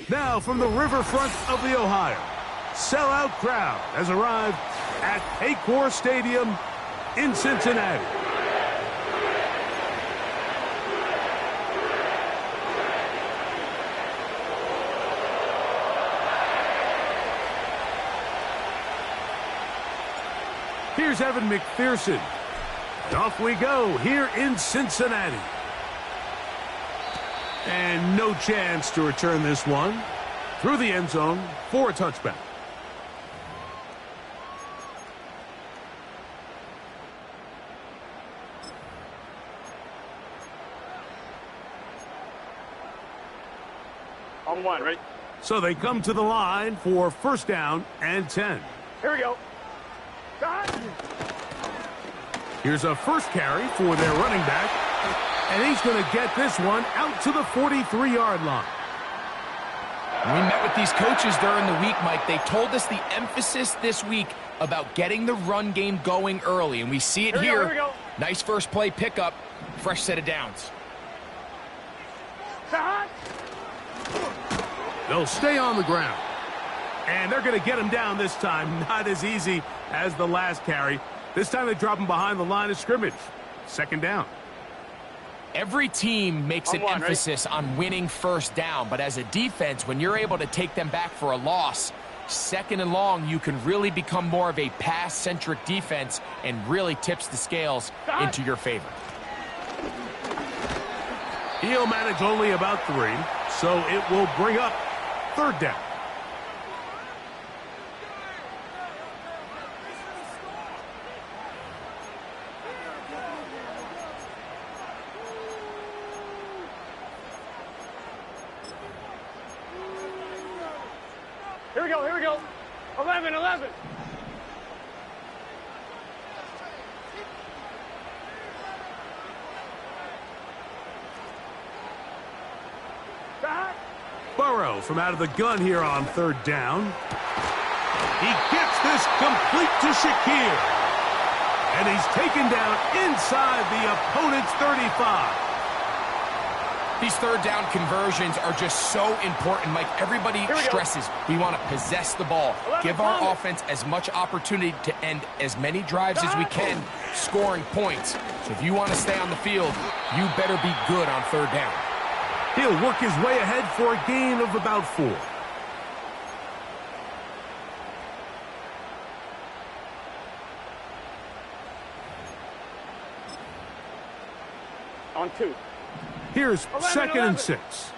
Now from the riverfront of the Ohio, sellout crowd has arrived at Paycor Stadium in Cincinnati. Here's Evan McPherson. Off we go here in Cincinnati. And no chance to return this one through the end zone for a touchback. On one, ready? So they come to the line for first down and 10. Here we go. Here's a first carry for their running back. And he's going to get this one out to the 43-yard line. We met with these coaches during the week, Mike. They told us the emphasis this week about getting the run game going early. And we see it here. Here we go. Nice first play pickup. Fresh set of downs. They'll stay on the ground. And they're going to get him down this time. Not as easy as the last carry. This time they drop him behind the line of scrimmage. Second down. Every team makes an emphasis on winning first down, but as a defense, when you're able to take them back for a loss, second and long, you can really become more of a pass-centric defense and really tips the scales into your favor. He'll manage only about 3, so it will bring up third down. Here we go. 11. Burrow from out of the gun here on third down. He gets this complete to Shakir. And he's taken down inside the opponent's 35. These third down conversions are just so important. Like everybody stresses, we want to possess the ball. Give our offense as much opportunity to end as many drives as we can, scoring points. So if you want to stay on the field, you better be good on third down. He'll work his way ahead for a gain of about 4. On 2. Here's 11, second and 6.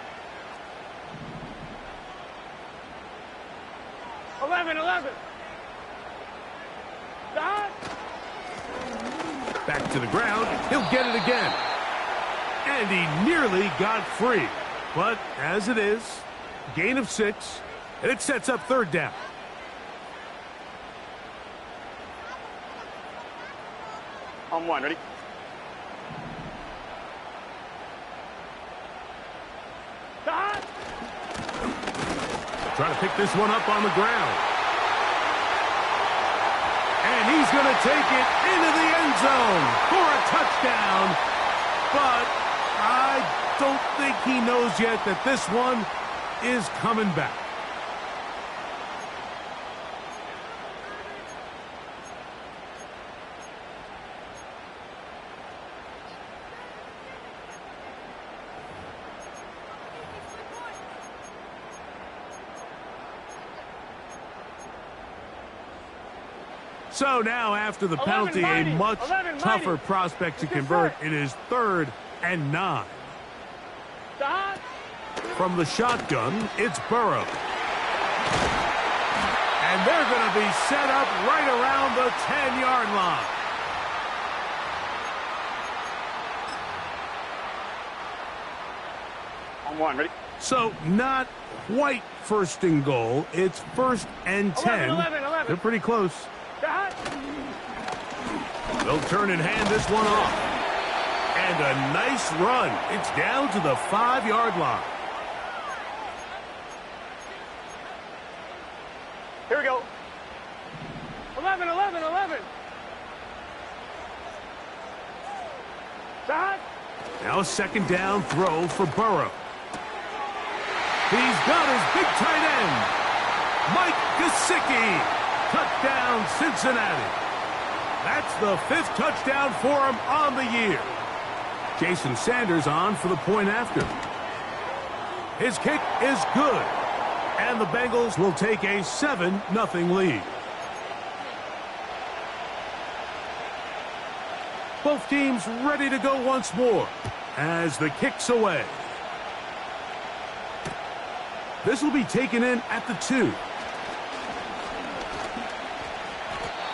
11. Back to the ground. He'll get it again. And he nearly got free. But as it is, gain of 6, and it sets up third down. On 1, ready? Trying to pick this one up on the ground. And he's going to take it into the end zone for a touchdown. But I don't think he knows yet that this one is coming back. So now, after the penalty, a much tougher prospect to convert. It is 3rd and 9. From the shotgun, it's Burrow. And they're going to be set up right around the 10-yard line. On 1, ready? So not quite first and goal. It's 1st and 10. 11. They're pretty close. They'll turn and hand this one off. And a nice run. It's down to the 5-yard line. Here we go. 11. Now a second down throw for Burrow. He's got his big tight end, Mike Gesicki. Touchdown, Cincinnati. That's the 5th touchdown for him on the year. Jason Sanders on for the point after. His kick is good, and the Bengals will take a 7-0 lead. Both teams ready to go once more as the kick's away. This will be taken in at the 2.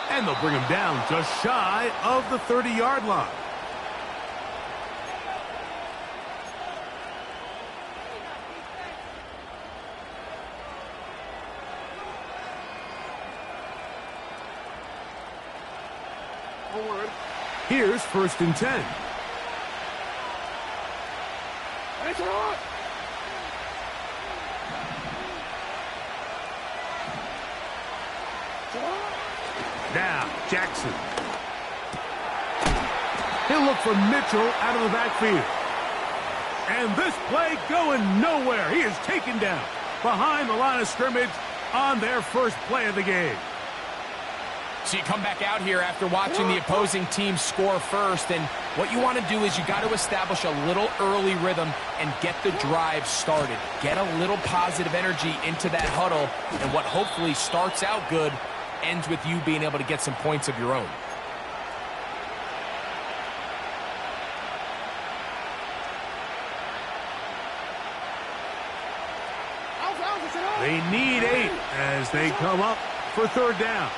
And they'll bring him down just shy of the 30-yard line. Here's 1st and 10. Now, Jackson. He'll look for Mitchell out of the backfield. And this play going nowhere. He is taken down behind the line of scrimmage on their first play of the game. So you come back out here after watching the opposing team score first, and what you want to do is you got to establish a little early rhythm and get the drive started. Get a little positive energy into that huddle, and what hopefully starts out good ends with you being able to get some points of your own. They need 8 as they come up for 3rd down.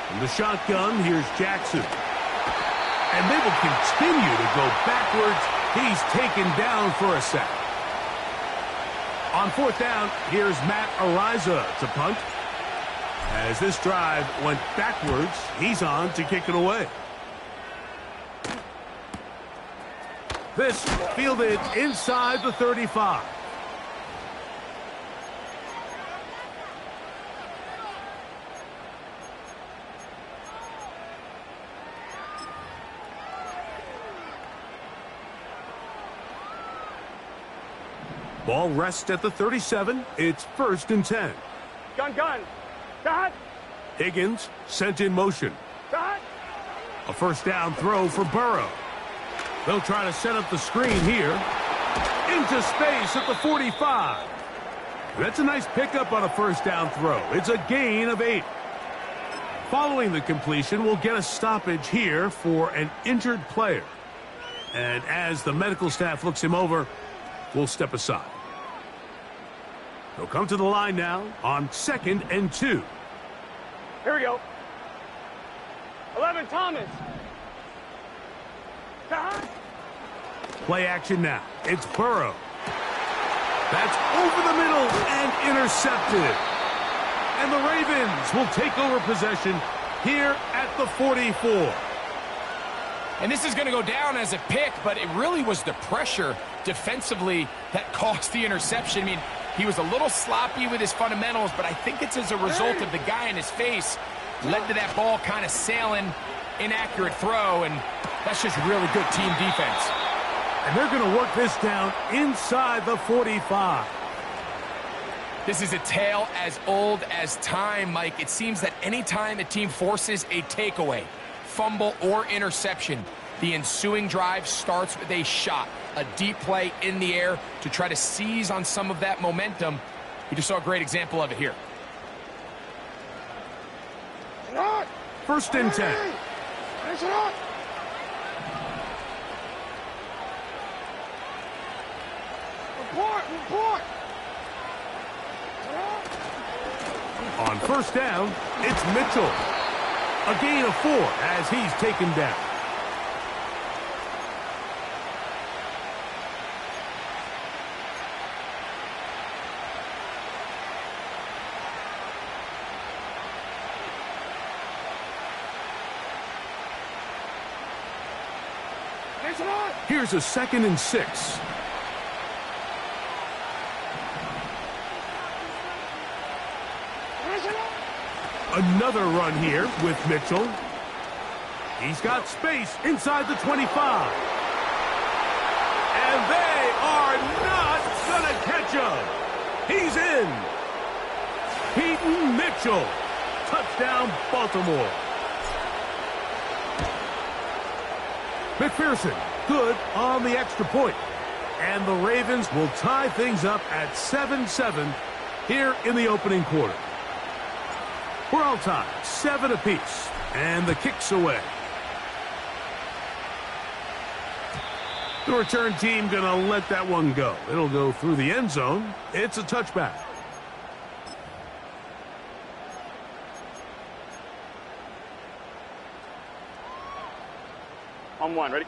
From the shotgun, here's Jackson. And they will continue to go backwards. He's taken down for a sack. On 4th down, here's Matt Ariza to punt. As this drive went backwards, he's on to kick it away. This fielded inside the 35. Ball rests at the 37. It's 1st and 10. Gun. Dot. Higgins sent in motion. Dot. A 1st down throw for Burrow. They'll try to set up the screen here. Into space at the 45. That's a nice pickup on a 1st down throw. It's a gain of 8. Following the completion, we'll get a stoppage here for an injured player. And as the medical staff looks him over, we'll step aside. They'll come to the line now on 2nd and 2. Here we go. 11, Thomas. Play action now. It's Burrow. That's over the middle and intercepted. And the Ravens will take over possession here at the 44. And this is going to go down as a pick, but it really was the pressure defensively that caused the interception. I mean, he was a little sloppy with his fundamentals, but I think it's as a result of the guy in his face led to that ball kind of sailing, inaccurate throw, and that's just really good team defense. And they're going to work this down inside the 45. This is a tale as old as time, Mike. It seems that anytime a team forces a takeaway, fumble, or interception, the ensuing drive starts with a shot, a deep play in the air to try to seize on some of that momentum. We just saw a great example of it here. 1st and 10. Report. On 1st down, it's Mitchell. A gain of 4 as he's taken down. Here's a 2nd and 6. Another run here with Mitchell. He's got space inside the 25. And they are not going to catch him. He's in. Peyton Mitchell. Touchdown, Baltimore. McPherson, good on the extra point. And the Ravens will tie things up at 7-7 here in the opening quarter. We're all tied, 7 apiece. And the kick's away. The return team going to let that one go. It'll go through the end zone. It's a touchback. On one, ready?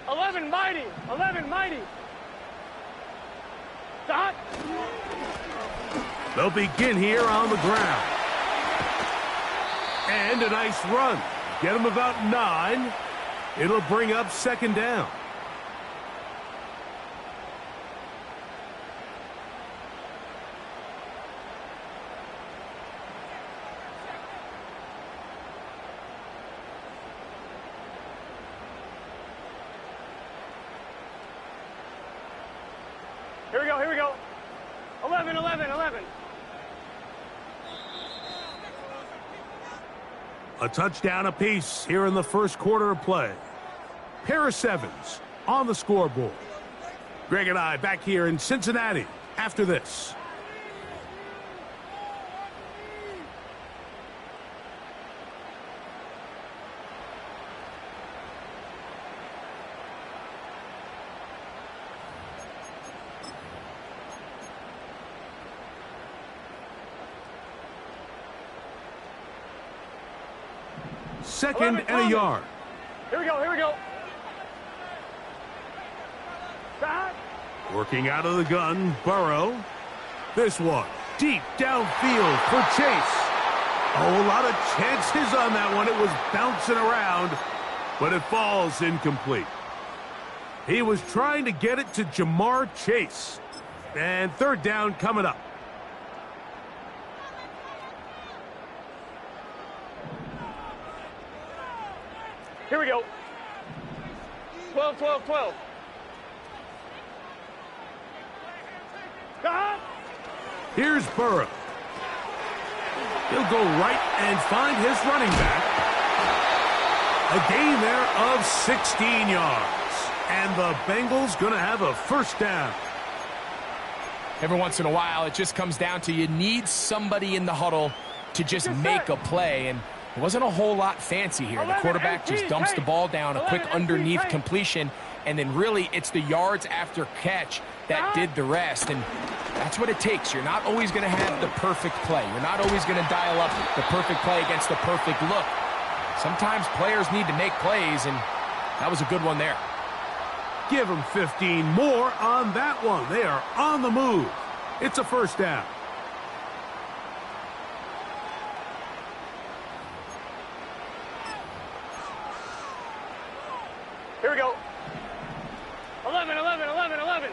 11 mighty, 11 mighty. Dot. They'll begin here on the ground. And a nice run. Get them about 9. It'll bring up second down. Here we go, here we go. 11, 11, 11. A touchdown apiece here in the first quarter of play. Pair of 7s on the scoreboard. Greg and I back here in Cincinnati after this. Second and a yard. Here we go, here we go. Back. Working out of the gun, Burrow. This one, deep downfield for Chase. Oh, a lot of chances on that one. It was bouncing around, but it falls incomplete. He was trying to get it to Jamar Chase. And third down coming up. Here we go. 12, 12, 12. Here's Burrow. He'll go right and find his running back. A gain there of 16 yards. And the Bengals going to have a first down. Every once in a while, it just comes down to you need somebody in the huddle to just make a play. And it wasn't a whole lot fancy here. The quarterback just dumps the ball down, a quick underneath completion, and then really it's the yards after catch that did the rest. And that's what it takes. You're not always going to have the perfect play. You're not always going to dial up the perfect play against the perfect look. Sometimes players need to make plays, and that was a good one there. Give them 15 more on that one. They are on the move. It's a first down. Here we go. 11, 11, 11, 11.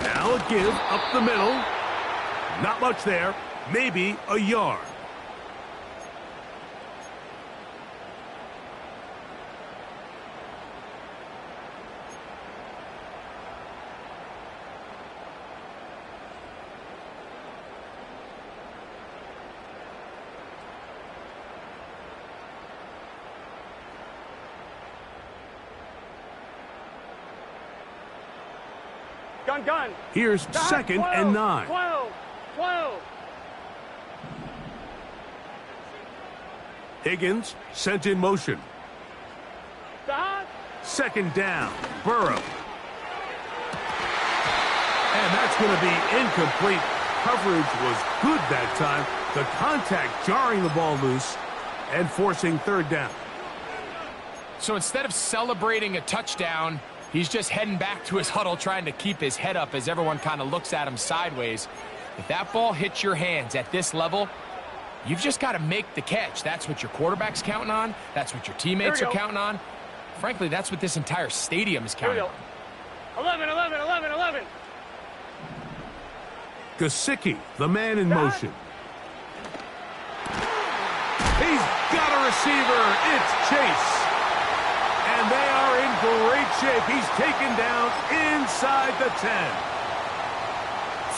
Now a give up the middle. Not much there. Maybe a yard. Gun. Here's second and 9. 12, 12. Higgins sent in motion. Second down. Burrow. And that's going to be incomplete. Coverage was good that time. The contact jarring the ball loose and forcing third down. So instead of celebrating a touchdown, he's just heading back to his huddle trying to keep his head up as everyone kind of looks at him sideways. If that ball hits your hands at this level, you've just got to make the catch. That's what your quarterback's counting on. That's what your teammates are counting on. Frankly, that's what this entire stadium is counting on. 11, 11, 11, 11. Gesicki, the man in motion. He's got a receiver. It's Chase. And they are in great shape. He's taken down inside the 10.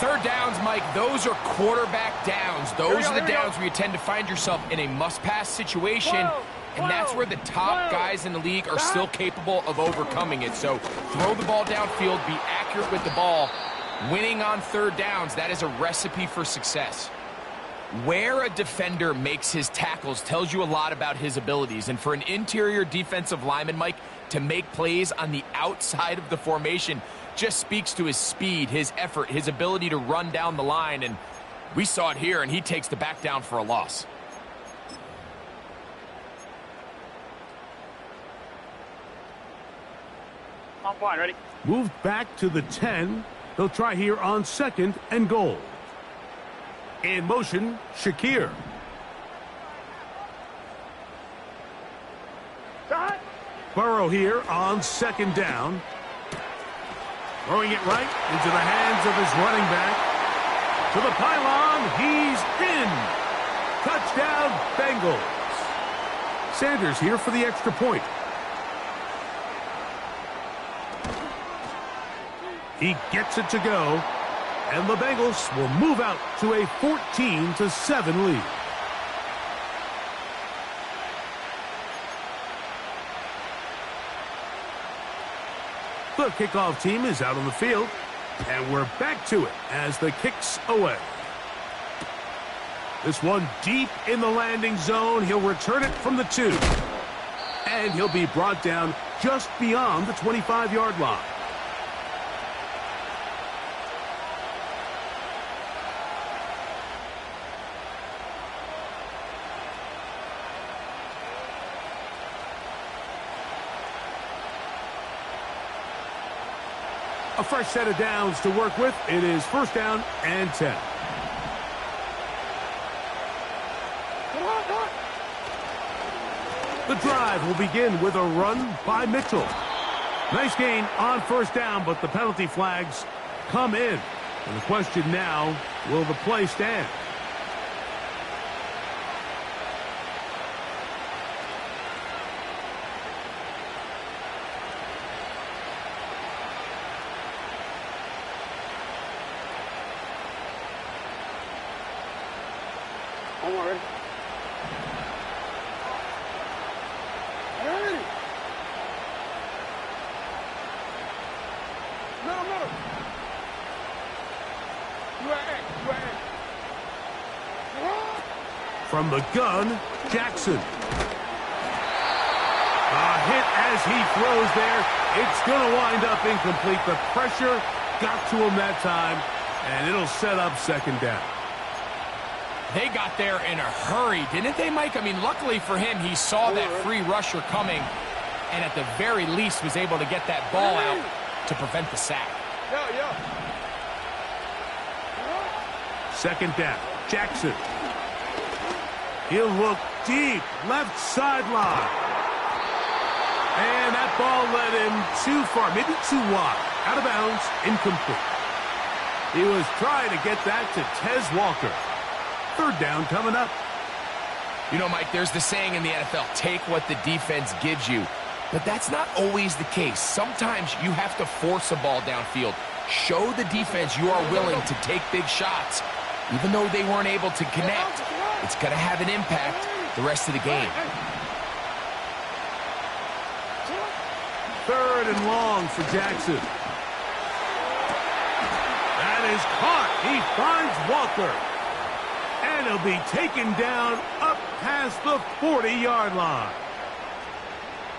Third downs, Mike, those are quarterback downs. Those are the downs where you tend to find yourself in a must-pass situation, and that's where the top guys in the league are still capable of overcoming it. So throw the ball downfield, be accurate with the ball. Winning on third downs, that is a recipe for success. Where a defender makes his tackles tells you a lot about his abilities. And for an interior defensive lineman, Mike, to make plays on the outside of the formation just speaks to his speed, his effort, his ability to run down the line. And we saw it here, and he takes the back down for a loss. On point, ready? Moved back to the 10. They'll try here on 2nd and goal. In motion, Shakir. Burrow here on 2nd down. Throwing it right into the hands of his running back. To the pylon, he's in. Touchdown, Bengals. Sanders here for the extra point. He gets it to go, and the Bengals will move out to a 14-7 lead. The kickoff team is out on the field, and we're back to it as the kick's away. This one deep in the landing zone. He'll return it from the 2, and he'll be brought down just beyond the 25-yard line. A fresh set of downs to work with. It is 1st down and 10. The drive will begin with a run by Mitchell. Nice gain on 1st down, but the penalty flags come in. And the question now, will the play stand? From the gun, Jackson. A hit as he throws there. It's going to wind up incomplete. The pressure got to him that time, and it'll set up 2nd down. They got there in a hurry, didn't they, Mike? I mean, luckily for him, he saw that free rusher coming, and at the very least was able to get that ball out to prevent the sack. 2nd down, Jackson. He'll look deep, left sideline. And that ball led him too far, maybe too wide. Out of bounds, incomplete. He was trying to get that to Tez Walker. 3rd down coming up. You know, Mike, there's the saying in the NFL, take what the defense gives you. But that's not always the case. Sometimes you have to force a ball downfield. Show the defense you are willing to take big shots. Even though they weren't able to connect, it's going to have an impact the rest of the game. 3rd and long for Jackson. That is caught. He finds Walker. And he'll be taken down up past the 40-yard line.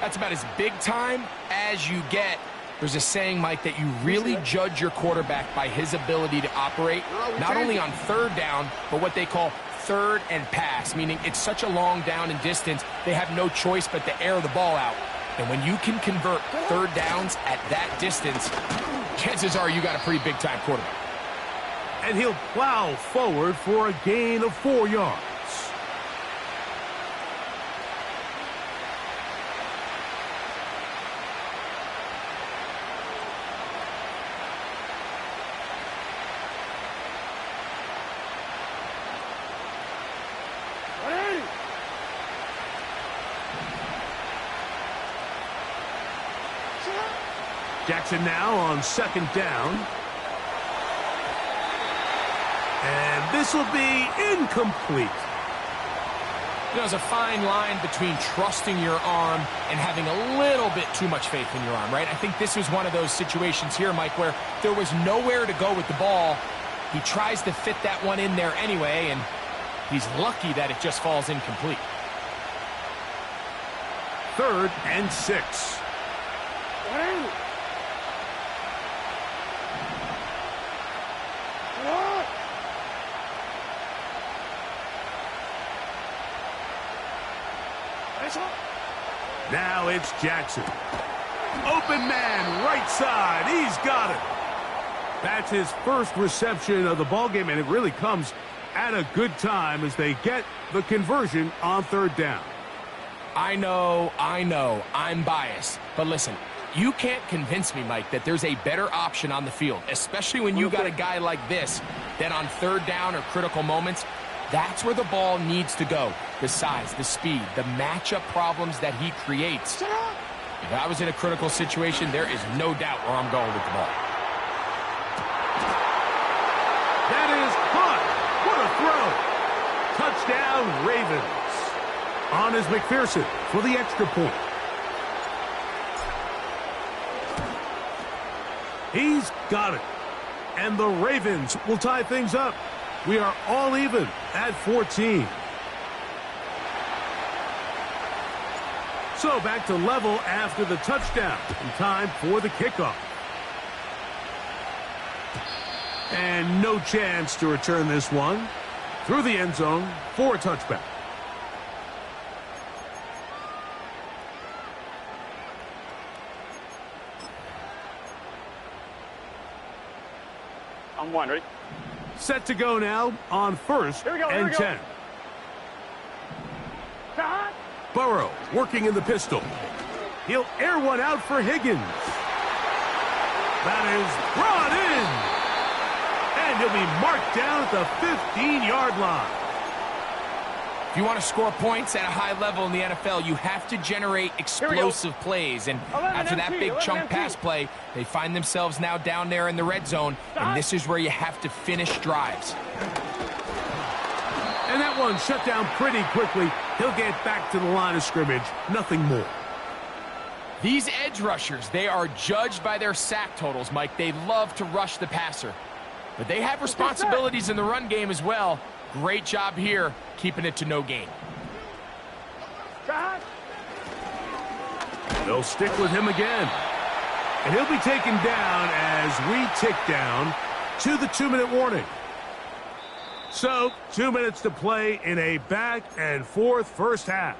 That's about as big time as you get. There's a saying, Mike, that you really judge your quarterback by his ability to operate, not only on 3rd down, but what they call 3rd and pass, meaning it's such a long down and distance, they have no choice but to air the ball out. And when you can convert 3rd downs at that distance, chances are you got a pretty big-time quarterback. And he'll plow forward for a gain of 4 yards. Jackson now on 2nd down. And this will be incomplete. You know, there's a fine line between trusting your arm and having a little bit too much faith in your arm, right? I think this was one of those situations here, Mike, where there was nowhere to go with the ball. He tries to fit that one in there anyway, and he's lucky that it just falls incomplete. 3rd and 6. Now it's Jackson. Open man, right side. He's got it. That's his first reception of the ballgame, and it really comes at a good time as they get the conversion on 3rd down. I know, I'm biased. But listen, you can't convince me, Mike, that there's a better option on the field, especially when you got a guy like this that on 3rd down or critical moments, that's where the ball needs to go. The size, the speed, the matchup problems that he creates. If I was in a critical situation, there is no doubt where I'm going with the ball. That is caught. What a throw. Touchdown, Ravens. On is McPherson for the extra point. He's got it. And the Ravens will tie things up. We are all even at 14. So back to level after the touchdown. And time for the kickoff. And no chance to return this one. Through the end zone for a touchback. I'm one, ready? Set to go now on 1st and 10. Burrow working in the pistol. He'll air one out for Higgins. That is brought in. And he'll be marked down at the 15-yard line. If you want to score points at a high level in the NFL, you have to generate explosive plays. And after that big chunk pass play, they find themselves now down there in the red zone. And this is where you have to finish drives. And that one shut down pretty quickly. He'll get back to the line of scrimmage. Nothing more. These edge rushers, they are judged by their sack totals, Mike. They love to rush the passer. But they have responsibilities in the run game as well. Great job here, keeping it to no gain. They'll stick with him again. And he'll be taken down as we tick down to the 2-minute warning. So, 2 minutes to play in a back-and-forth first half.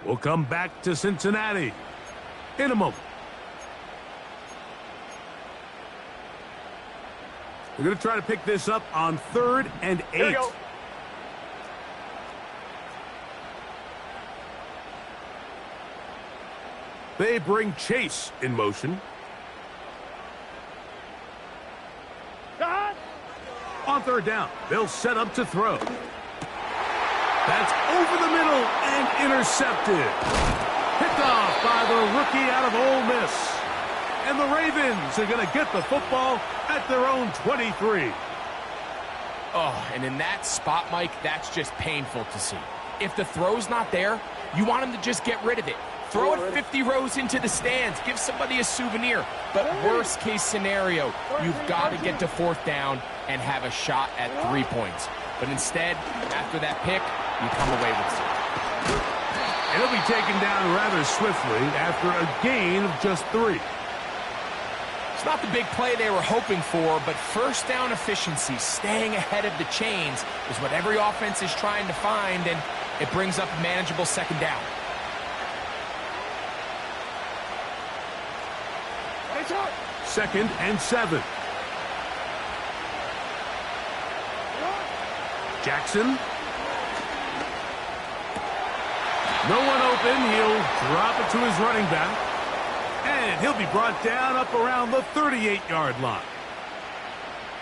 We'll come back to Cincinnati in a moment. We're going to try to pick this up on 3rd and 8. They bring Chase in motion. On 3rd down, they'll set up to throw. That's over the middle and intercepted. Picked off by the rookie out of Ole Miss. And the Ravens are going to get the football at their own 23. Oh, and in that spot, Mike, that's just painful to see. If the throw's not there, you want him to just get rid of it. Throw it 50 rows into the stands. Give somebody a souvenir. But worst case scenario, you've got to get to 4th down and have a shot at 3 points. But instead, after that pick, you come away with 6. And he'll be taken down rather swiftly after a gain of just 3. It's not the big play they were hoping for, but 1st down efficiency, staying ahead of the chains, is what every offense is trying to find, and it brings up a manageable 2nd down. Second and 7. Jackson. No one open. He'll drop it to his running back. And he'll be brought down up around the 38-yard line.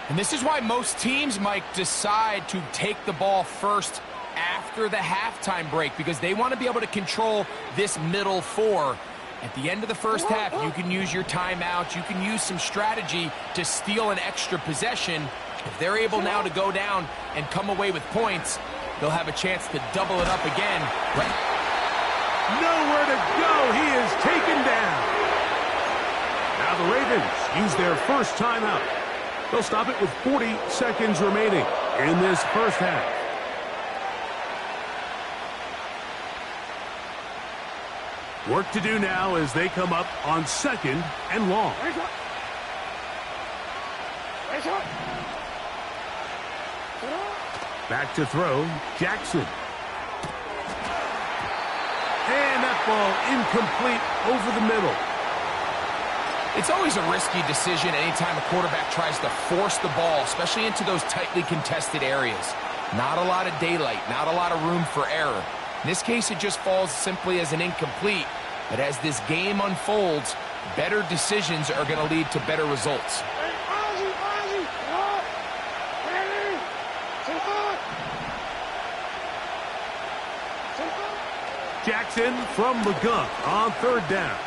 And this is why most teams, Mike, decide to take the ball first after the halftime break, because they want to be able to control this middle 4. At the end of the first half, you can use your timeout. You can use some strategy to steal an extra possession. If they're able now to go down and come away with points, they'll have a chance to double it up again. Nowhere to go. He is taken down. Now the Ravens use their first timeout. They'll stop it with 40 seconds remaining in this first half. Work to do now as they come up on 2nd and long. Back to throw, Jackson. And that ball incomplete over the middle. It's always a risky decision anytime a quarterback tries to force the ball, especially into those tightly contested areas. Not a lot of daylight, not a lot of room for error. In this case, it just falls simply as an incomplete. But as this game unfolds, better decisions are going to lead to better results. Jackson from the gun on 3rd down.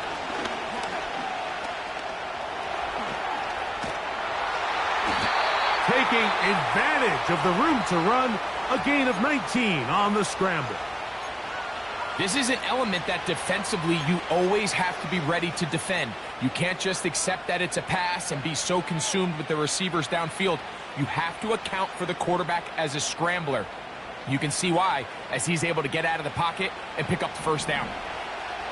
Taking advantage of the room to run, a gain of 19 on the scramble. This is an element that defensively you always have to be ready to defend. You can't just accept that it's a pass and be so consumed with the receivers downfield. You have to account for the quarterback as a scrambler. You can see why, as he's able to get out of the pocket and pick up the first down.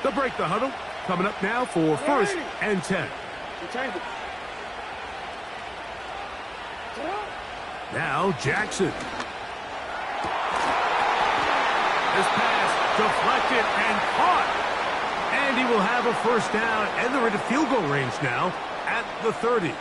They'll break the huddle. Coming up now for 1st and 10. Now Jackson. This pass deflected and caught. And he will have a first down, and they're into field goal range now at the 30.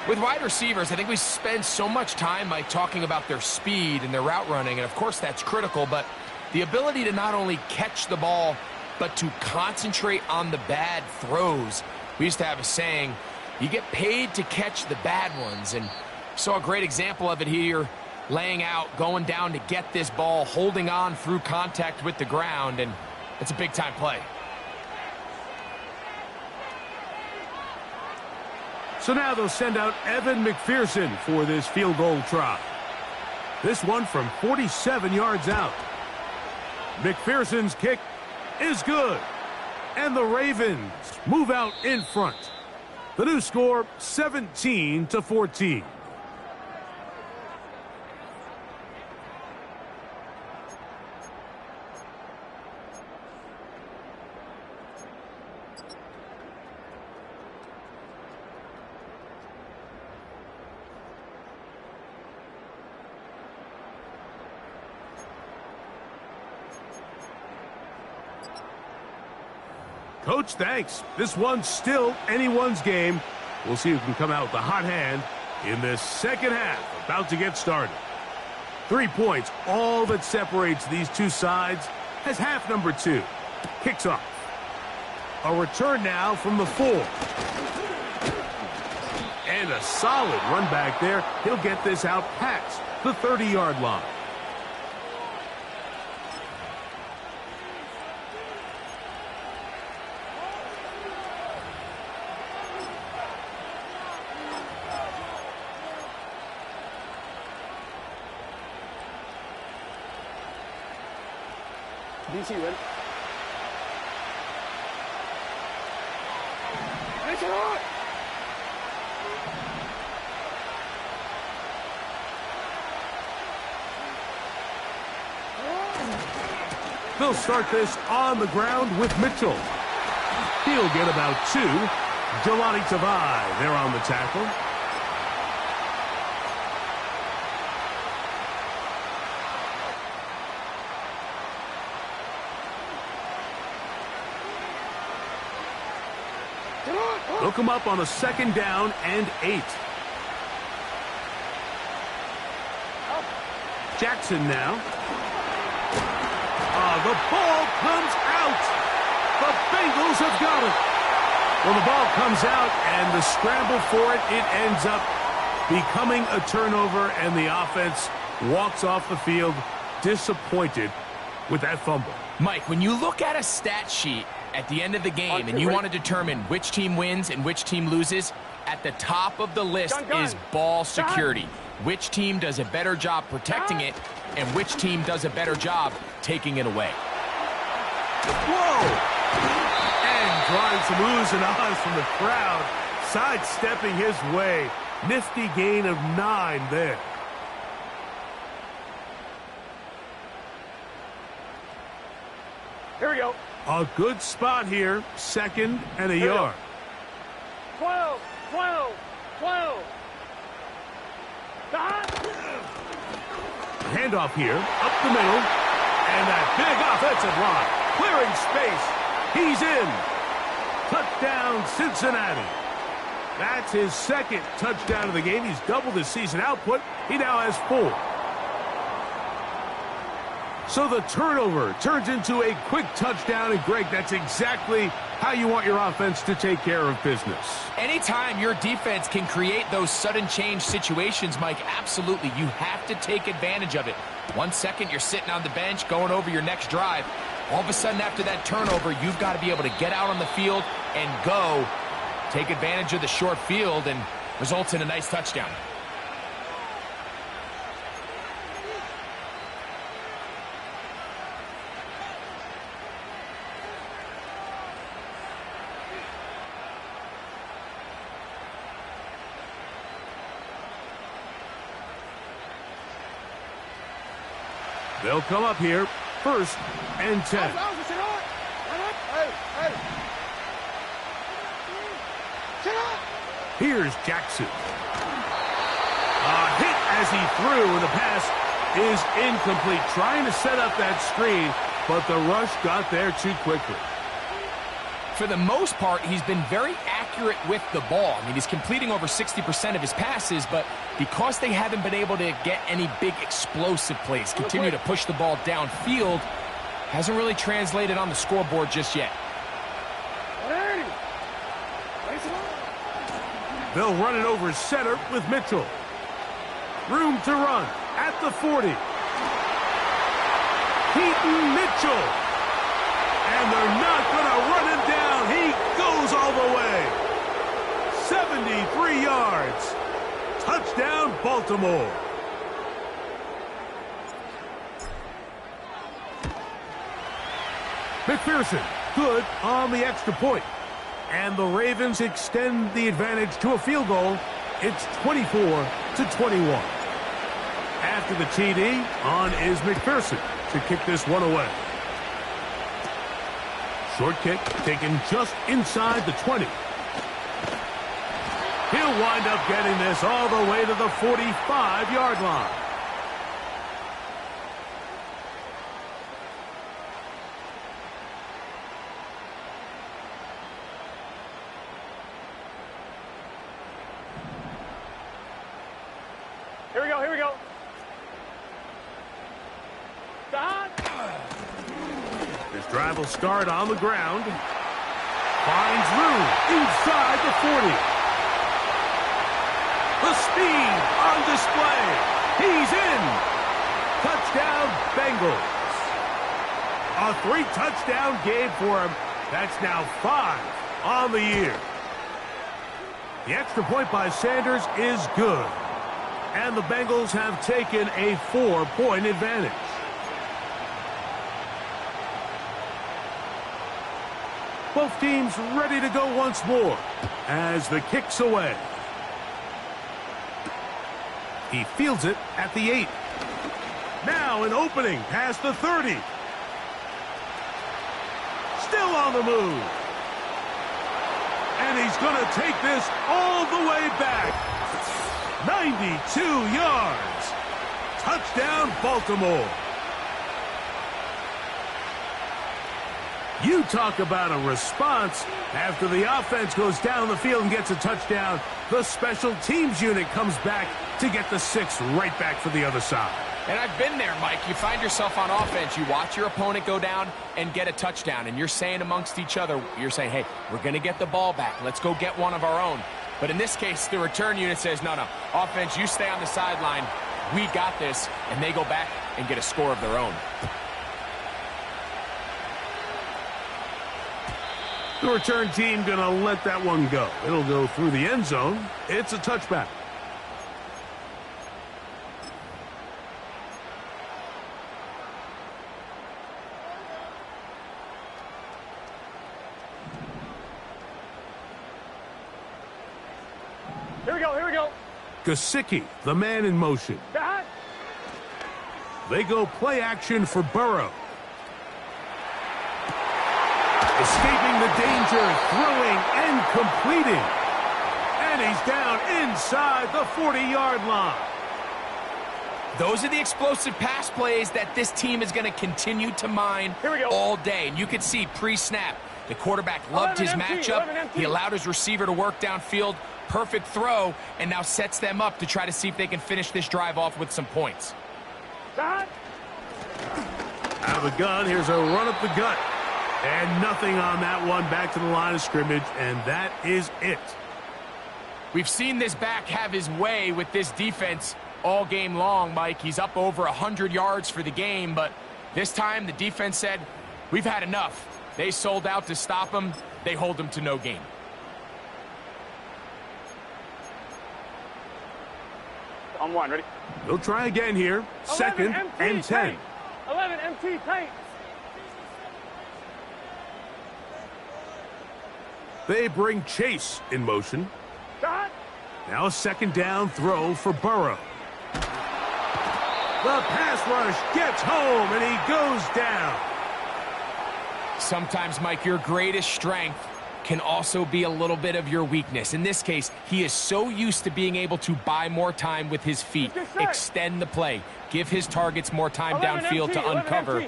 With wide receivers, I think we spend so much time by talking about their speed and their route running, and of course that's critical, but the ability to not only catch the ball, but to concentrate on the bad throws. We used to have a saying, you get paid to catch the bad ones, and saw a great example of it here, laying out, going down to get this ball, holding on through contact with the ground, and it's a big-time play. So now they'll send out Evan McPherson for this field goal try. This one from 47 yards out. McPherson's kick is good. And the Ravens move out in front. The new score, 17-14. Coach, thanks. This one's still anyone's game. We'll see who can come out with a hot hand in this second half, about to get started. 3 points, all that separates these two sides, as half number 2 kicks off. A return now from the 4. And a solid run back there. He'll get this out past the 30-yard line. DC ready? They'll start this on the ground with Mitchell. He'll get about 2. Jelani Tavai there on the tackle. They'll come up on a 2nd down and 8. Jackson now. The ball comes out. The Bengals have got it. Well, the ball comes out, and the scramble for it, it ends up becoming a turnover, and the offense walks off the field disappointed with that fumble. Mike, when you look at a stat sheet At the end of the game, and you want to determine which team wins and which team loses, at the top of the list is ball security. Which team does a better job protecting it, and which team does a better job taking it away. Whoa! And drawing some oohs and ahs from the crowd, sidestepping his way. Nifty gain of 9 there. Here we go. A good spot here, 2nd and a yard. 12, 12, 12. Handoff here, up the middle, and that big offensive line, clearing space. He's in. Touchdown, Cincinnati. That's his 2nd touchdown of the game. He's doubled his season output. He now has 4. So the turnover turns into a quick touchdown, and Greg, that's exactly how you want your offense to take care of business. Anytime your defense can create those sudden change situations, Mike, absolutely, you have to take advantage of it. 1 second, you're sitting on the bench, going over your next drive. All of a sudden, after that turnover, you've got to be able to get out on the field and go. Take advantage of the short field, and results in a nice touchdown. They'll come up here, 1st and 10. Here's Jackson. A hit as he threw, and the pass is incomplete. Trying to set up that screen, but the rush got there too quickly. For the most part, he's been very accurate with the ball. I mean, he's completing over 60% of his passes, but because they haven't been able to get any big explosive plays, continue to push the ball downfield, hasn't really translated on the scoreboard just yet. They'll run it over center with Mitchell. Room to run at the 40. Keaton Mitchell. And they're not going to run him down. He goes all the way. 73 yards. Touchdown, Baltimore. McPherson, good on the extra point. And the Ravens extend the advantage to a field goal. It's 24-21. After the TD, on is McPherson to kick this one away. Short kick taken just inside the 20. He'll wind up getting this all the way to the 45-yard line. Here we go, here we go. Stop. This drive will start on the ground. Finds room inside the 40. The speed on display. He's in. Touchdown, Bengals. A 3-touchdown game for him. That's now 5 on the year. The extra point by Sanders is good. And the Bengals have taken a 4-point advantage. Both teams ready to go once more as the kick's away. He fields it at the 8. Now an opening past the 30. Still on the move. And he's going to take this all the way back. 92 yards. Touchdown, Baltimore. You talk about a response. After the offense goes down the field and gets a touchdown, the special teams unit comes back to get the 6 right back for the other side. And I've been there, Mike. You find yourself on offense. You watch your opponent go down and get a touchdown, and you're saying amongst each other, you're saying, hey, we're going to get the ball back. Let's go get one of our own. But in this case, the return unit says, no, offense, you stay on the sideline. We got this. And they go back and get a score of their own. The return team going to let that one go. It'll go through the end zone. It's a touchback. Here we go, here we go. Gesicki, the man in motion. That. They go play action for Burrow. Escaping the danger, throwing and completing. And he's down inside the 40-yard line. Those are the explosive pass plays that this team is going to continue to mine all day. And you could see pre-snap, the quarterback loved his matchup. He allowed his receiver to work downfield. Perfect throw, and now sets them up to try to see if they can finish this drive off with some points. Out of the gun, here's a run up the gut. And nothing on that one, back to the line of scrimmage, and that is it. We've seen this back have his way with this defense all game long, Mike. He's up over 100 yards for the game, but this time the defense said, we've had enough. They sold out to stop him. They hold him to no gain. On one, ready? They'll try again here. Second and 10. 11 MT, tight. They bring Chase in motion. Shot. Now a second down throw for Burrow. The pass rush gets home, and he goes down. Sometimes, Mike, your greatest strength can also be a little bit of your weakness. In this case, he is so used to being able to buy more time with his feet, extend the play, give his targets more time downfield to uncover.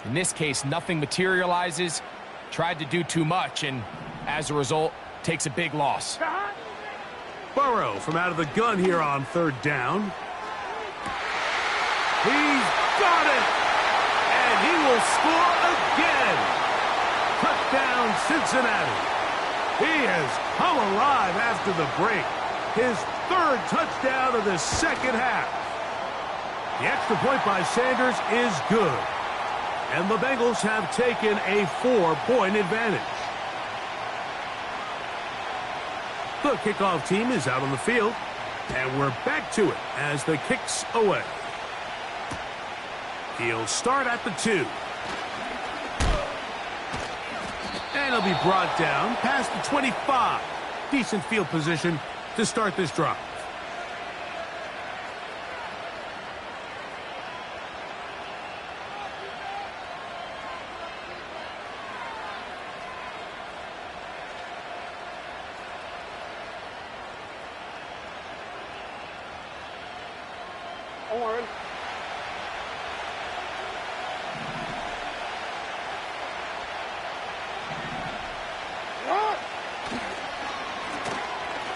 In this case, nothing materializes, tried to do too much, and as a result, takes a big loss. Burrow from out of the gun here on third down. He's got it! And he will score again! Touchdown, Cincinnati. He has come alive after the break. His third touchdown of the second half. The extra point by Sanders is good. And the Bengals have taken a 4-point advantage. The kickoff team is out on the field. And we're back to it as the kick's away. He'll start at the 2. And he'll be brought down past the 25. Decent field position to start this drive. Owen.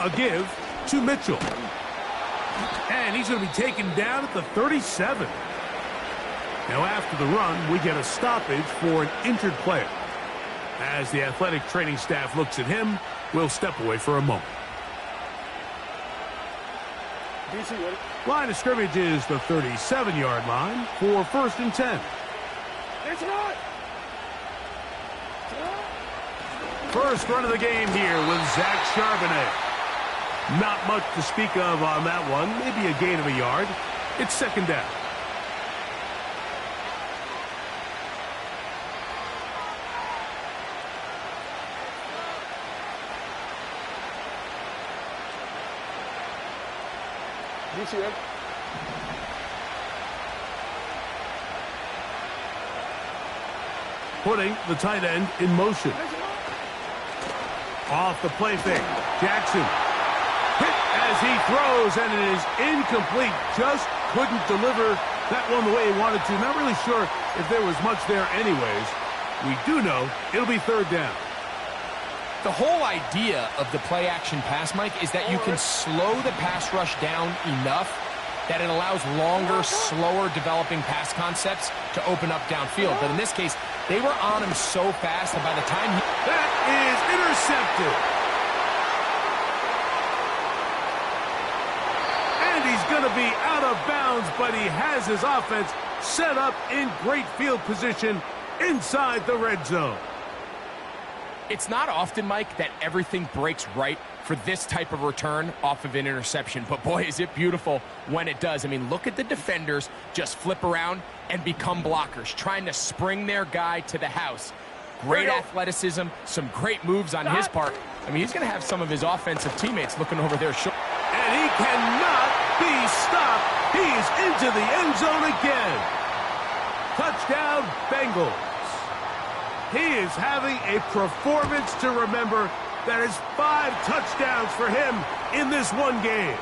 A give to Mitchell. And he's going to be taken down at the 37. Now after the run, we get a stoppage for an injured player. As the athletic training staff looks at him, we'll step away for a moment. Line of scrimmage is the 37-yard line for 1st and 10. First run of the game here with Zach Charbonnet. Not much to speak of on that one. Maybe a gain of a yard. It's second down. GGML. Putting the tight end in motion. Off the play fake. Jackson hit as he throws, and it is incomplete. Just couldn't deliver that one the way he wanted to. Not really sure if there was much there anyways. We do know it'll be third down. The whole idea of the play-action pass, Mike, is that you can slow the pass rush down enough that it allows longer, slower developing pass concepts to open up downfield. But in this case, they were on him so fast that by the time he... That is intercepted. And he's going to be out of bounds, but he has his offense set up in great field position inside the red zone. It's not often, Mike, that everything breaks right for this type of return off of an interception. But, boy, is it beautiful when it does. I mean, look at the defenders just flip around and become blockers, trying to spring their guy to the house. Great athleticism, some great moves on his part. I mean, he's going to have some of his offensive teammates looking over their shoulder. And he cannot be stopped. He's into the end zone again. Touchdown, Bengals. He is having a performance to remember. That is 5 touchdowns for him in this one game.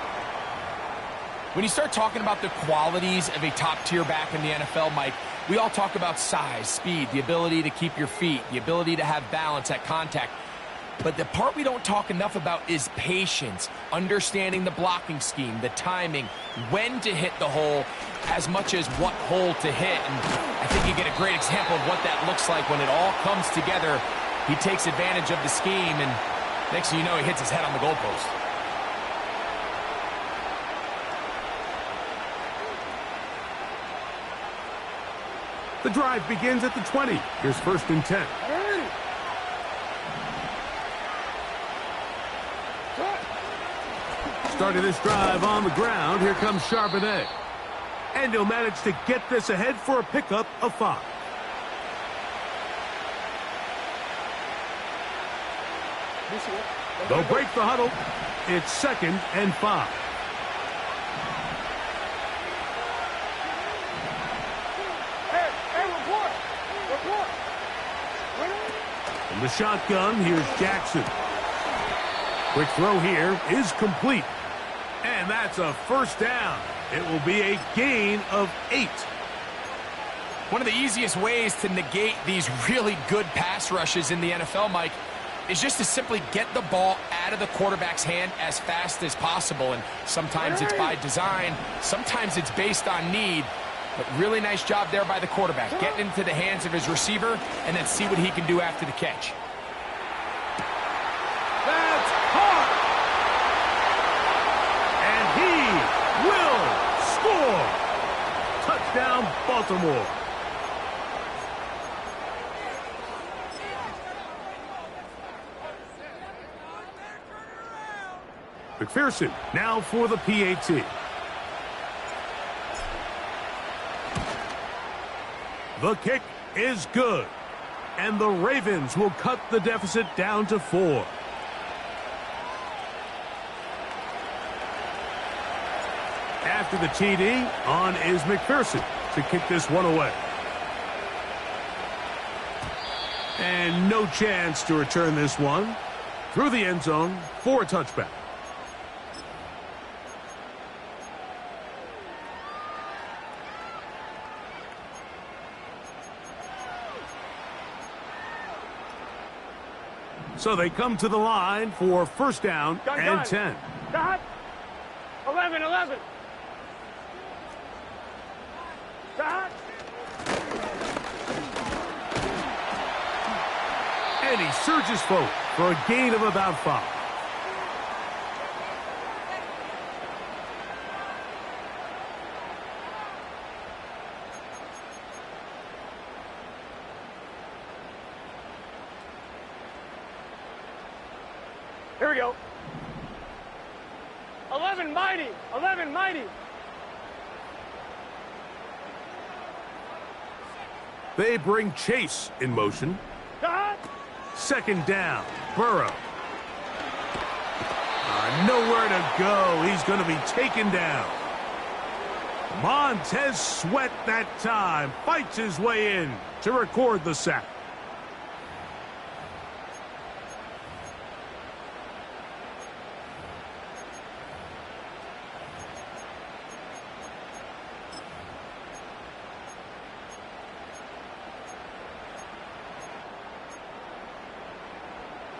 When you start talking about the qualities of a top-tier back in the NFL, Mike, we all talk about size, speed, the ability to keep your feet, the ability to have balance at contact. But the part we don't talk enough about is patience, understanding the blocking scheme, the timing, when to hit the hole, as much as what hole to hit. And I think you get a great example of what that looks like when it all comes together. He takes advantage of the scheme, and next thing you know, he hits his head on the goalpost. The drive begins at the 20. Here's 1st and 10. Starting this drive on the ground, here comes Charbonnet. And he'll manage to get this ahead for a pickup of 5. They'll break the huddle. It's 2nd and 5. From the shotgun, here's Jackson. Quick throw here is complete. And that's a 1st down. It will be a gain of 8. One of the easiest ways to negate these really good pass rushes in the NFL, Mike, is just to simply get the ball out of the quarterback's hand as fast as possible. And sometimes it's by design, sometimes it's based on need. But really nice job there by the quarterback, getting into the hands of his receiver and then see what he can do after the catch. That's caught! And he will score! Touchdown, Baltimore. McPherson now for the PAT. The kick is good. And the Ravens will cut the deficit down to 4. After the TD, on is McPherson to kick this one away. And no chance to return this one through the end zone for a touchback. So they come to the line for 1st down and 10. Dot. 11. Dot. And he surges forward for a gain of about 5. Here we go. 11 mighty. 11 mighty. They bring Chase in motion. Dot. 2nd down. Burrow. Nowhere to go. He's going to be taken down. Montez Sweat that time. Fights his way in to record the sack.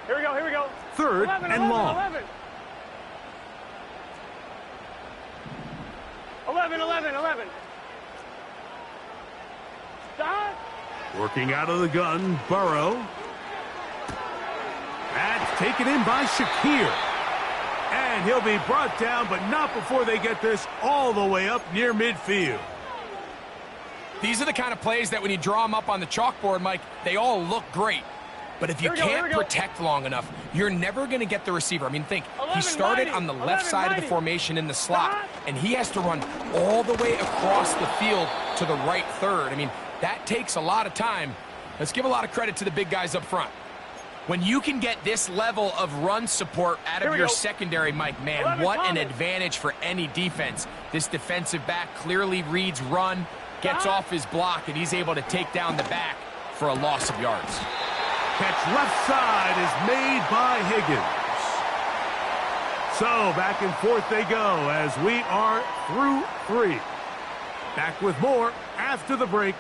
Here we go. 3rd 11, and 11, long. 11. Stop. Working out of the gun, Burrow. That's taken in by Shakir. And he'll be brought down, but not before they get this all the way up near midfield. These are the kind of plays that when you draw them up on the chalkboard, Mike, they all look great. But if you can't protect long enough, you're never going to get the receiver. I mean, think, he started on the left side of the formation in the slot, and he has to run all the way across the field to the right third. I mean, that takes a lot of time. Let's give a lot of credit to the big guys up front. When you can get this level of run support out of your secondary, Mike, man, what an advantage for any defense. This defensive back clearly reads run, gets off his block, and he's able to take down the back for a loss of yards. Catch left side is made by Higgins. So back and forth they go as we are through 3. Back with more after the break.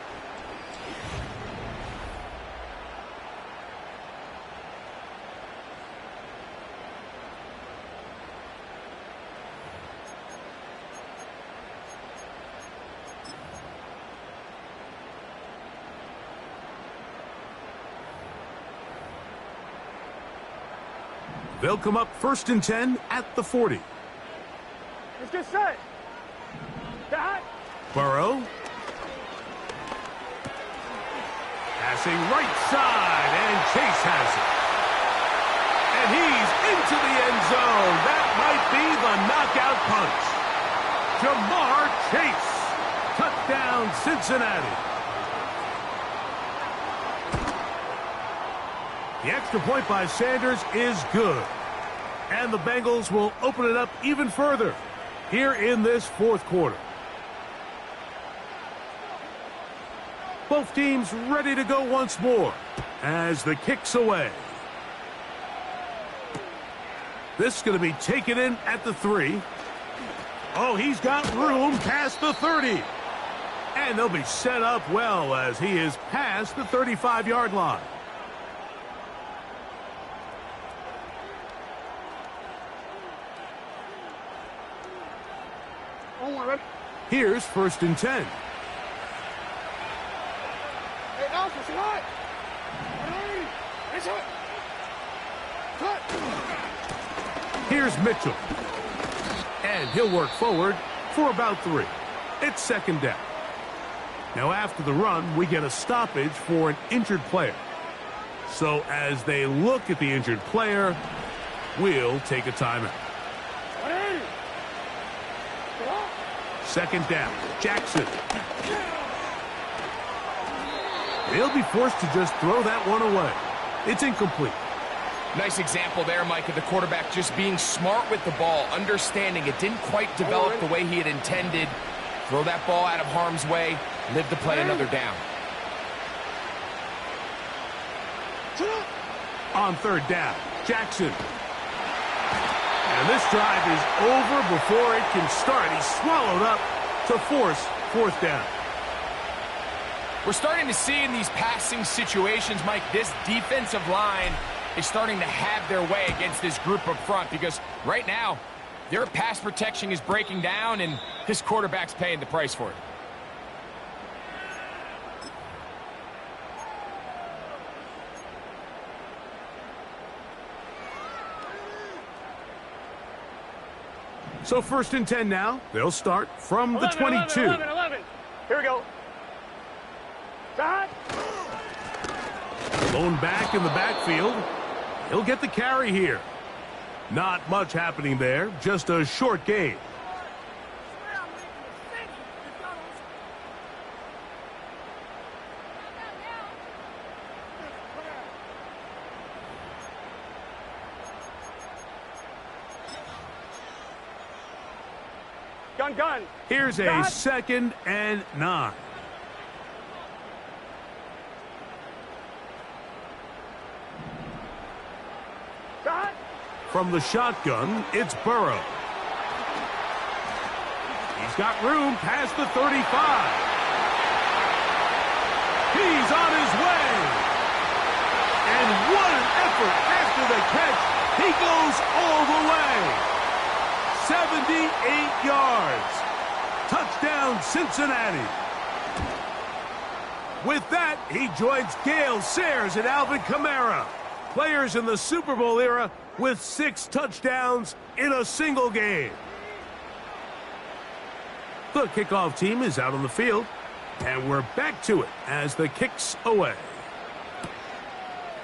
They'll come up 1st and 10 at the 40. Let's get set. That. Burrow. Passing right side, and Chase has it. And he's into the end zone. That might be the knockout punch. Jamar Chase. Touchdown, Cincinnati. The extra point by Sanders is good. And the Bengals will open it up even further here in this 4th quarter. Both teams ready to go once more as the kick's away. This is going to be taken in at the 3. Oh, he's got room past the 30. And they'll be set up well as he is past the 35-yard line. Here's 1st and 10. Hey, Alpha, it's hot. It's hot. Here's Mitchell. And he'll work forward for about 3. It's 2nd down. Now after the run, we get a stoppage for an injured player. So as they look at the injured player, we'll take a timeout. 2nd down, Jackson. They'll be forced to just throw that one away. It's incomplete. Nice example there, Mike, of the quarterback just being smart with the ball, understanding it didn't quite develop the way he had intended. Throw that ball out of harm's way, live to play another down. On 3rd down, Jackson. And this drive is over before it can start. He's swallowed up to force 4th down. We're starting to see in these passing situations, Mike, this defensive line is starting to have their way against this group up front because right now, their pass protection is breaking down and this quarterback's paying the price for it. So 1st and 10 now. They'll start from the 22. 11. Here we go. That. Blown back in the backfield. He'll get the carry here. Not much happening there. Just a short gain. Gun. Here's a 2nd and 9. That. From the shotgun, it's Burrow. He's got room past the 35. He's on his way. And what an effort after the catch. He goes all the way. 78 yards. Touchdown, Cincinnati. With that, he joins Gale Sayers and Alvin Kamara, players in the Super Bowl era with 6 touchdowns in a single game. The kickoff team is out on the field, and we're back to it as the kick's away.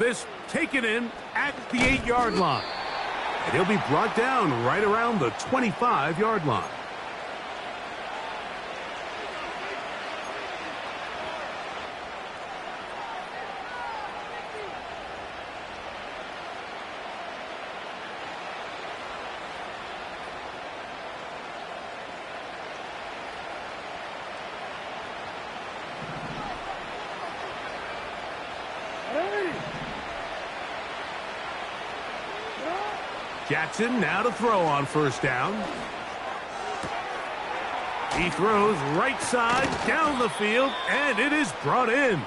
This taken in at the 8-yard line. And he'll be brought down right around the 25-yard line. Jackson now to throw on first down. He throws right side down the field, and it is brought in.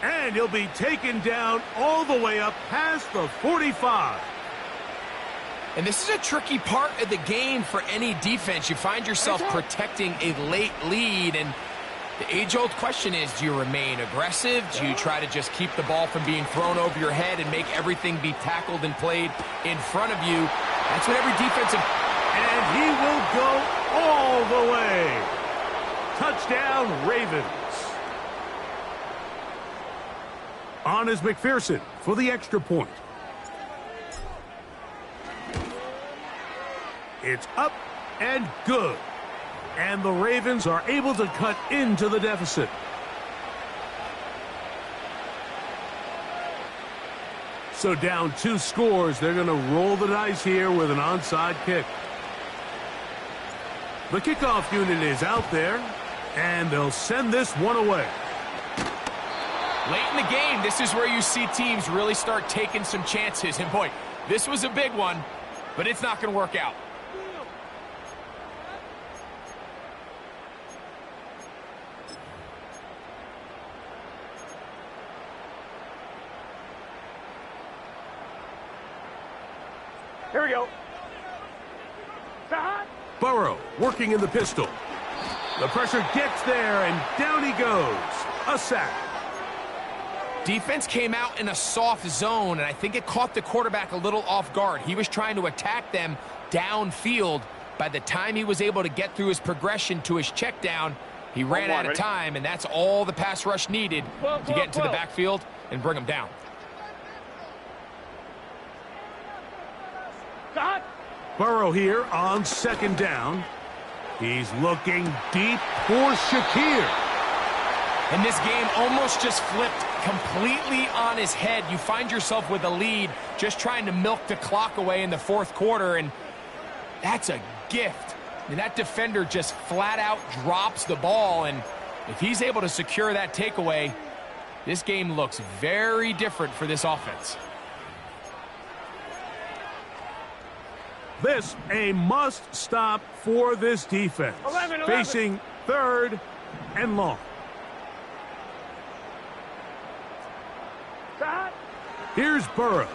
And he'll be taken down all the way up past the 45. And this is a tricky part of the game for any defense. You find yourself protecting a late lead, and the age-old question is, do you remain aggressive? Do you try to just keep the ball from being thrown over your head and make everything be tackled and played in front of you? That's what every defensive... And he will go all the way. Touchdown, Ravens. On is McPherson for the extra point. It's up and good. And the Ravens are able to cut into the deficit. So down 2 scores, they're going to roll the dice here with an onside kick. The kickoff unit is out there, and they'll send this one away. Late in the game, this is where you see teams really start taking some chances. And boy, this was a big one, but it's not going to work out. Here we go. Burrow working in the pistol. The pressure gets there, and down he goes. A sack. Defense came out in a soft zone, and I think it caught the quarterback a little off guard. He was trying to attack them downfield. By the time he was able to get through his progression to his check down, he ran out of time, and that's all the pass rush needed to get into the backfield and bring him down. Burrow here on second down. He's looking deep for Shakir. And this game almost just flipped completely on his head. You find yourself with a lead, just trying to milk the clock away in the fourth quarter, and that's a gift. And that defender just flat out drops the ball, and if he's able to secure that takeaway, this game looks very different for this offense. This a must-stop for this defense. 11. Facing 3rd and long. Here's Burrow.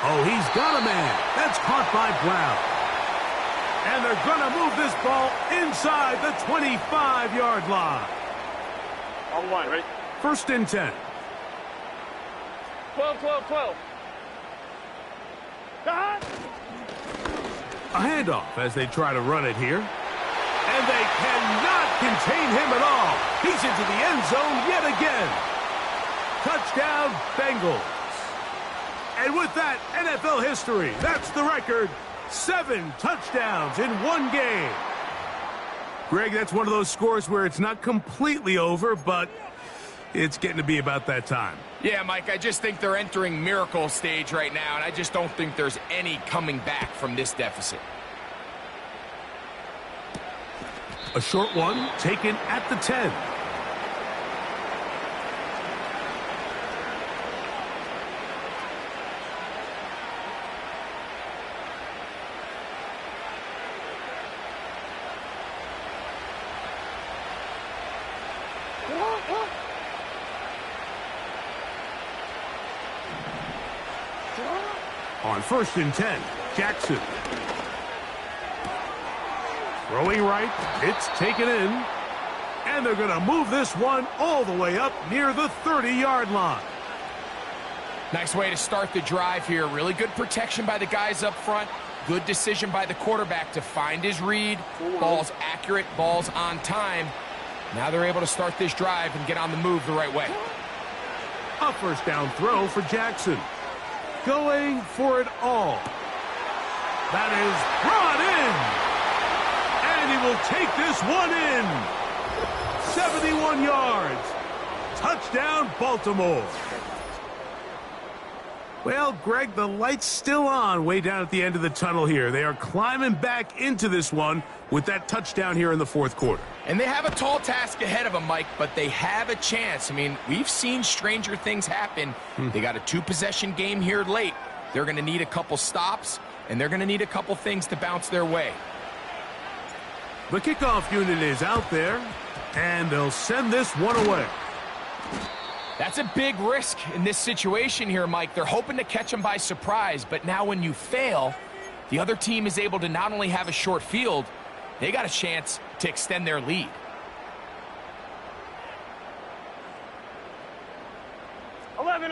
Oh, he's got a man. That's caught by Brown. And they're going to move this ball inside the 25-yard line. On line, right? 1st and 10. 12. A handoff as they try to run it here. And they cannot contain him at all. He's into the end zone yet again. Touchdown, Bengals. And with that, NFL history, that's the record. 7 touchdowns in one game. Greg, that's one of those scores where it's not completely over, but it's getting to be about that time. Yeah, Mike, I just think they're entering miracle stage right now, and I just don't think there's any coming back from this deficit. A short one taken at the 10. On 1st and 10, Jackson. Throwing right, it's taken in. And they're going to move this one all the way up near the 30-yard line. Nice way to start the drive here. Really good protection by the guys up front. Good decision by the quarterback to find his read. Ball's accurate, ball's on time. Now they're able to start this drive and get on the move the right way. A first down throw for Jackson. Going for it all. That is brought in. And he will take this one in. 71 yards. Touchdown, Baltimore. Well, Greg, the light's still on way down at the end of the tunnel here. They are climbing back into this one with that touchdown here in the fourth quarter. And they have a tall task ahead of them, Mike, but they have a chance. I mean, we've seen stranger things happen. They got a two-possession game here late. They're going to need a couple stops, and they're going to need a couple things to bounce their way. The kickoff unit is out there, and they'll send this one away. That's a big risk in this situation here, Mike. They're hoping to catch them by surprise, but now when you fail, the other team is able to not only have a short field, they got a chance to extend their lead. Eleven.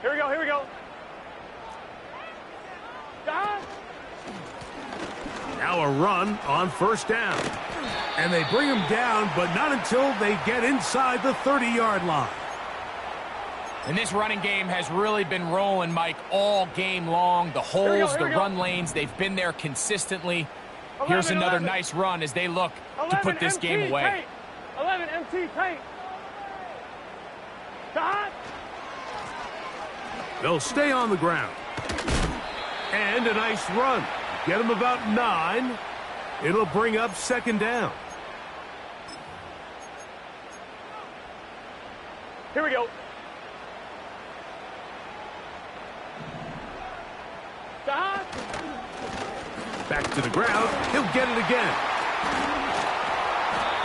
Here we go. Now a run on first down. And they bring him down, but not until they get inside the 30-yard line. And this running game has really been rolling, Mike, all game long. The holes, the run lanes, they've been there consistently. Here's another nice run as they look to put this game away. 11 MT tight. They'll stay on the ground. And a nice run. Get them about 9. It'll bring up second down. Here we go. Back to the ground. He'll get it again.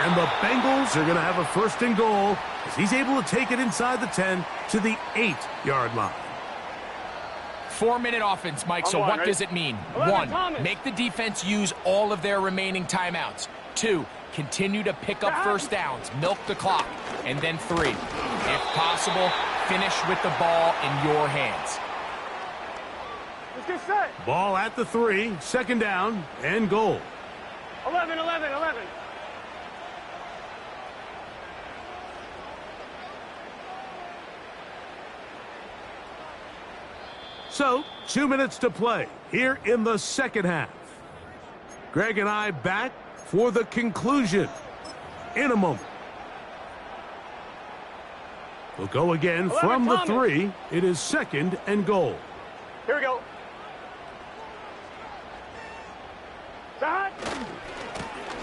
And the Bengals are going to have a first and goal as he's able to take it inside the 10 to the 8-yard line. 4-minute offense, Mike, so what does it mean? 1, make the defense use all of their remaining timeouts. 2, continue to pick up first downs, milk the clock. And then 3, if possible, finish with the ball in your hands. Let's get set. Ball at the 3, second down, and goal. 11. So, 2 minutes to play here in the second half. Greg and I back for the conclusion in a moment. We'll go again from the 3. It is second and goal. Here we go.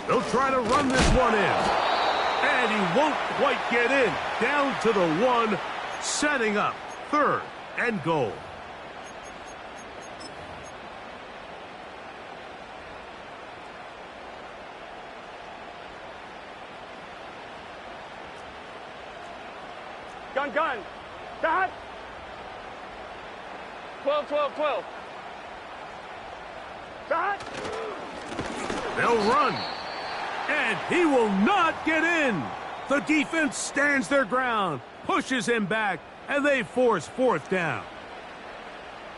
They'll try to run this one in. And he won't quite get in. Down to the 1, setting up third and goal. Gun. Dot. 12. Dot. They'll run. And he will not get in. The defense stands their ground, pushes him back, and they force fourth down.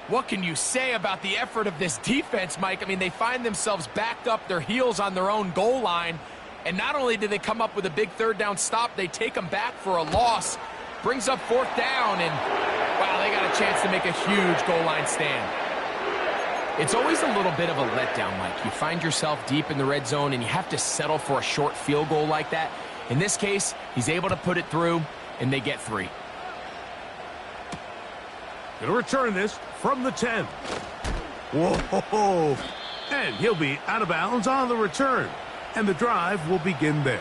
What can you say about the effort of this defense, Mike? I mean, they find themselves backed up their heels on their own goal line. And not only do they come up with a big third down stop, they take them back for a loss. Brings up fourth down, and wow, they got a chance to make a huge goal line stand. It's always a little bit of a letdown, Mike. You find yourself deep in the red zone, and you have to settle for a short field goal like that. In this case, he's able to put it through, and they get 3. Going to return this from the 10. Whoa! And he'll be out of bounds on the return, and the drive will begin there.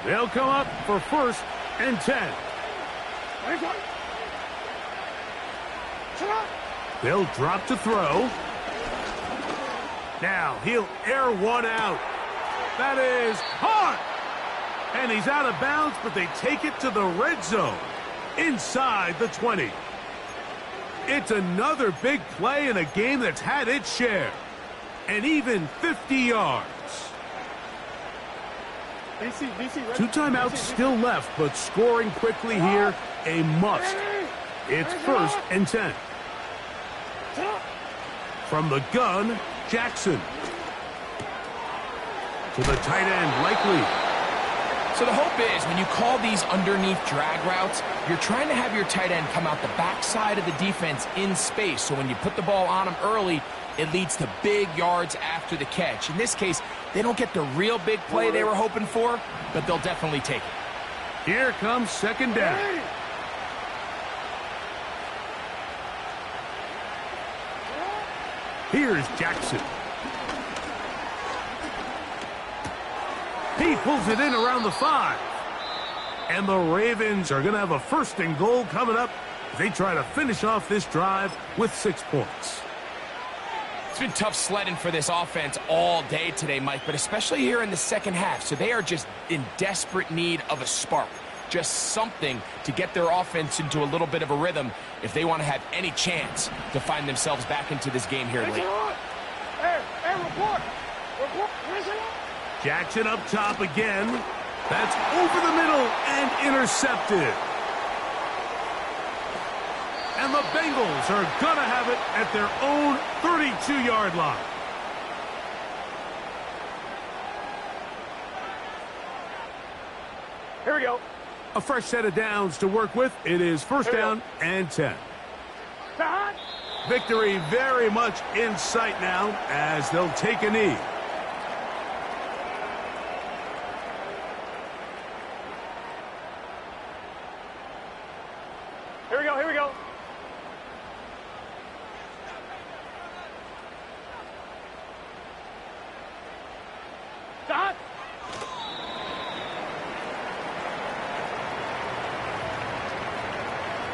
They'll come up for first and 10. They'll drop to throw. Now he'll air one out. That is caught. And he's out of bounds, but they take it to the red zone inside the 20. It's another big play in a game that's had its share. And even 50 yards. DC, 2 timeouts still left, but scoring quickly here, a must. It's 1st and 10. From the gun, Jackson. To the tight end, Likely. So the hope is when you call these underneath drag routes, you're trying to have your tight end come out the backside of the defense in space. So when you put the ball on him early, it leads to big yards after the catch. In this case, they don't get the real big play they were hoping for, but they'll definitely take it. Here comes 2nd down. Here's Jackson. He pulls it in around the 5. And the Ravens are going to have a 1st and goal coming up. They try to finish off this drive with 6 points. It's been tough sledding for this offense all day today, Mike, but especially here in the second half. So they are just in desperate need of a spark. Just something to get their offense into a little bit of a rhythm if they want to have any chance to find themselves back into this game here late. Hey, report. Jackson up top again. That's over the middle and intercepted. And the Bengals are going to have it at their own 32-yard line. Here we go. A fresh set of downs to work with. It is 1st down and 10. Victory very much in sight now as they'll take a knee. Here we go.